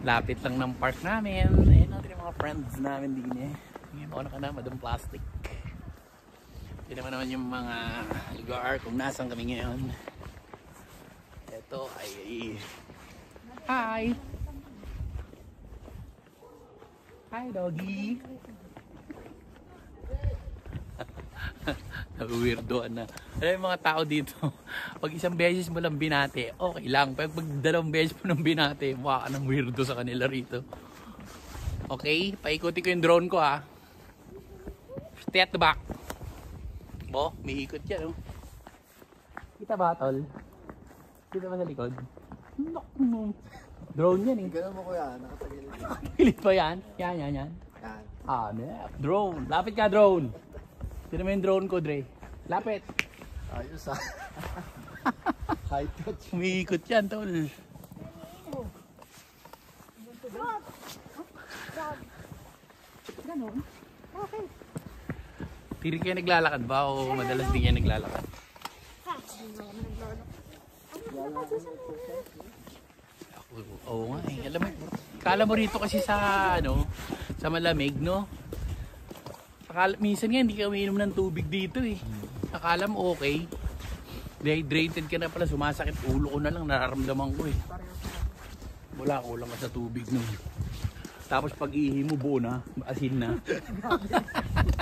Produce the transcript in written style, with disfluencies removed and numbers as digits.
Lapit lang ng park namin. Ayun natin yung mga friends namin din eh. Ngayon ako na madam plastic. Yun naman yung mga lugar kung nasan kami ngayon. Ito ay... Hi! Hi doggy! Weirdoan na. Alam yung mga tao dito, pag isang beses mo lang binate, okay lang. Pag dalawang beses mo lang binate, mukha ka ng weirdo sa kanila rito. Okay, paikuti ko yung drone ko ha. Stay at the back. Bo, may ikot yan oh. Kita ba tol? Kita ba sa likod? Drone yan eh. Ganun mo ko yan, nakatagilid. Nakatagilid pa yan? Yan. Yan. Ah, drone. Lapit ka drone. Sino mo yung drone ko, Dre? Lapit. Ayos ah. High touch. Umiikot yan, tol. Ganon? Okay. Tiri kayo naglalakad ba o madalas din kayo naglalakad? Oo nga eh. Alam mo, kala mo rito kasi sa ano, sa malamig, no? Minsan nga hindi ka umiinom ng tubig dito eh. Akala mo okay. Dehydrated ka na pala, sumasakit ulo ko na lang, nararamdaman ko eh. Wala, kulang ka sa tubig nun. Tapos pag ihi mo buo na, asin na.